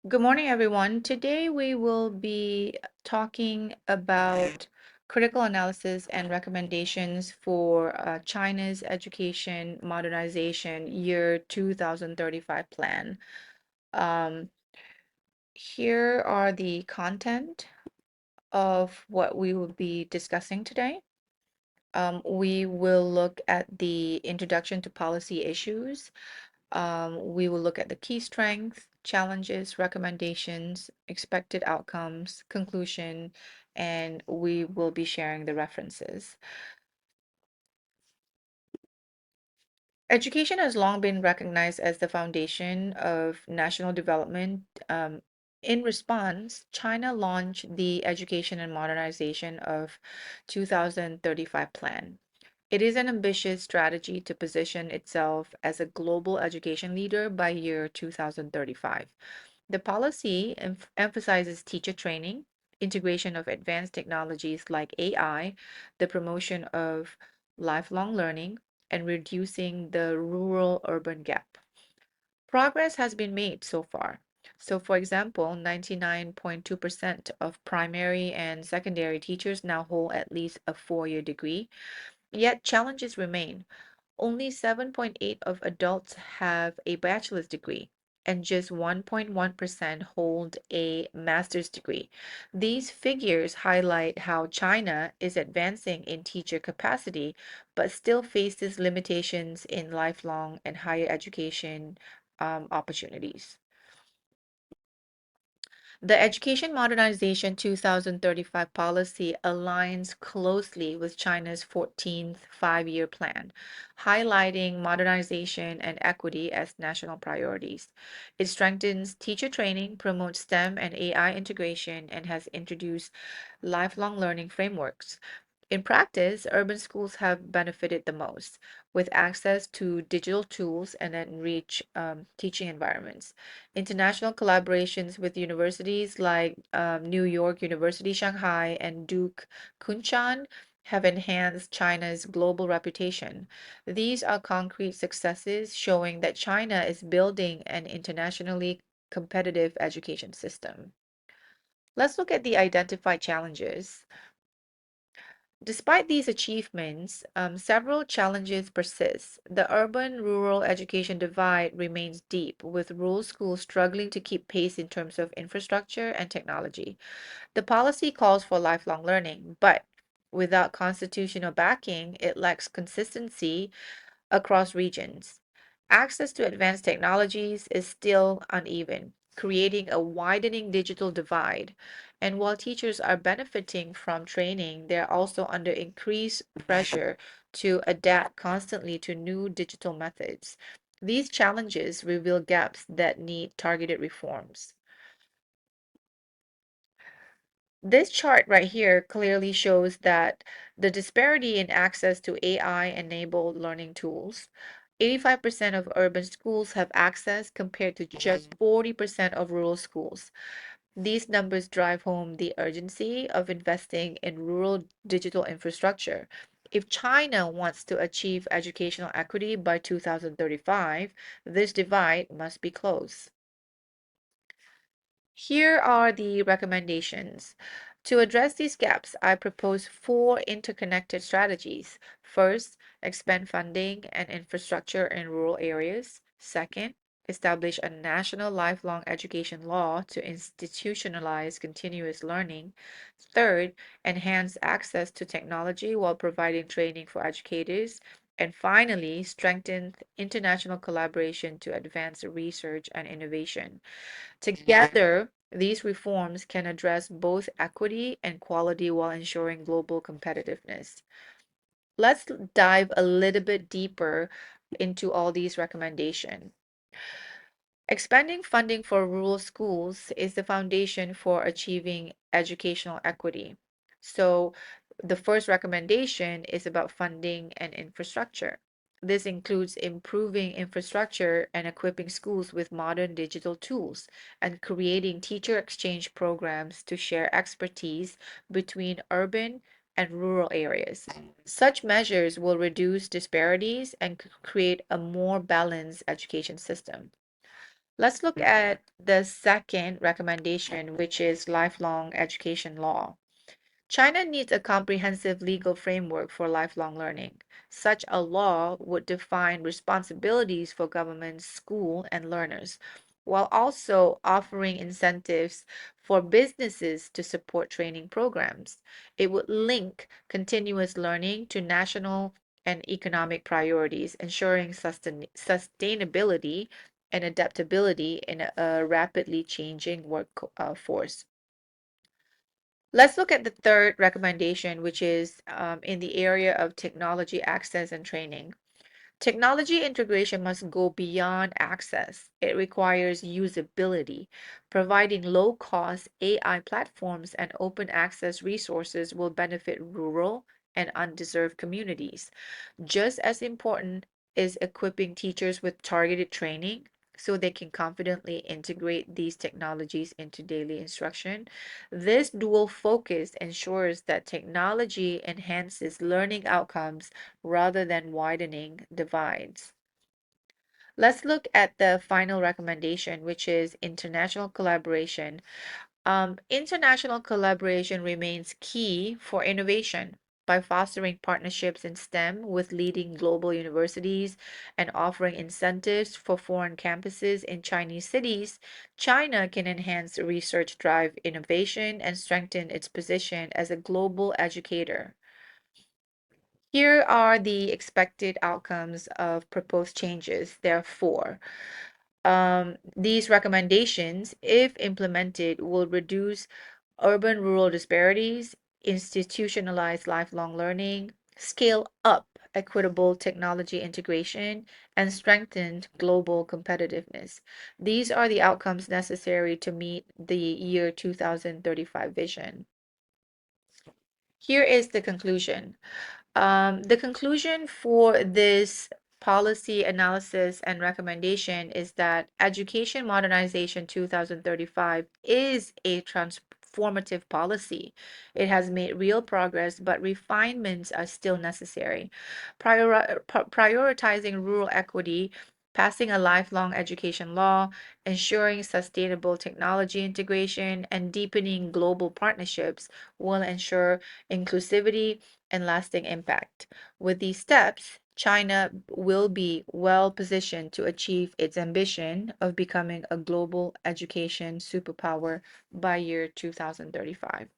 Good morning, everyone. Today we will be talking about critical analysis and recommendations for China's education modernization year 2035 plan. Um, Here are the content of what we will be discussing today. We will look at the introduction to policy issues. We will look at the key strengths, challenges, recommendations, expected outcomes, conclusion, and we will be sharing the references. Education has long been recognized as the foundation of national development. In response, China launched the Education and Modernization of 2035 plan. It is an ambitious strategy to position itself as a global education leader by year 2035. The policy emphasizes teacher training, integration of advanced technologies like AI, the promotion of lifelong learning, and reducing the rural-urban gap. Progress has been made so far. So, for example, 99.2% of primary and secondary teachers now hold at least a 4-year degree, yet challenges remain. Only 7.8 of adults have a bachelor's degree, and just 1.1% hold a master's degree. These figures highlight how China is advancing in teacher capacity, but still faces limitations in lifelong and higher education opportunities. The Education Modernization 2035 policy aligns closely with China's 14th five-year plan, highlighting modernization and equity as national priorities. It strengthens teacher training, promotes STEM and AI integration, and has introduced lifelong learning frameworks. In practice, urban schools have benefited the most, with access to digital tools and enriched teaching environments. International collaborations with universities like New York University Shanghai and Duke Kunshan have enhanced China's global reputation. These are concrete successes showing that China is building an internationally competitive education system. Let's look at the identified challenges. Despite these achievements, several challenges persist. The urban-rural education divide remains deep, with rural schools struggling to keep pace in terms of infrastructure and technology. The policy calls for lifelong learning, but without constitutional backing, it lacks consistency across regions. Access to advanced technologies is still uneven, creating a widening digital divide. And while teachers are benefiting from training, they're also under increased pressure to adapt constantly to new digital methods. These challenges reveal gaps that need targeted reforms. This chart right here clearly shows that the disparity in access to AI-enabled learning tools. 85% of urban schools have access compared to just 40% of rural schools. These numbers drive home the urgency of investing in rural digital infrastructure. If China wants to achieve educational equity by 2035, this divide must be closed. Here are the recommendations. To address these gaps, I propose four interconnected strategies. First, expand funding and infrastructure in rural areas. Second, establish a national lifelong education law to institutionalize continuous learning. Third, enhance access to technology while providing training for educators. And finally, strengthen international collaboration to advance research and innovation. Together, these reforms can address both equity and quality while ensuring global competitiveness. Let's dive a little bit deeper into all these recommendations. Expanding funding for rural schools is the foundation for achieving educational equity. So, the first recommendation is about funding and infrastructure. This includes improving infrastructure and equipping schools with modern digital tools and creating teacher exchange programs to share expertise between urban and rural areas. Such measures will reduce disparities and create a more balanced education system. Let's look at the second recommendation, which is lifelong education law. China needs a comprehensive legal framework for lifelong learning. Such a law would define responsibilities for government, school, and learners, while also offering incentives for businesses to support training programs. It would link continuous learning to national and economic priorities, ensuring sustainability and adaptability in a rapidly changing workforce. Let's look at the third recommendation, which is in the area of technology access and training. Technology integration must go beyond access. It requires usability. Providing low-cost AI platforms and open access resources will benefit rural and undeserved communities. Just as important is equipping teachers with targeted training so they can confidently integrate these technologies into daily instruction. This dual focus ensures that technology enhances learning outcomes rather than widening divides. Let's look at the final recommendation, which is international collaboration. International collaboration remains key for innovation. By fostering partnerships in STEM with leading global universities and offering incentives for foreign campuses in Chinese cities, China can enhance research drive innovation and strengthen its position as a global educator. Here are the expected outcomes of proposed changes. There are four. These recommendations, if implemented, will reduce urban-rural disparities, institutionalize lifelong learning, scale up equitable technology integration, and strengthen global competitiveness. These are the outcomes necessary to meet the year 2035 vision. Here is the conclusion. The conclusion for this policy analysis and recommendation is that Education Modernization 2035 is a transformative policy. It has made real progress, but refinements are still necessary. Prioritizing rural equity, passing a lifelong education law, ensuring sustainable technology integration, and deepening global partnerships will ensure inclusivity and lasting impact. With these steps, China will be well positioned to achieve its ambition of becoming a global education superpower by year 2035.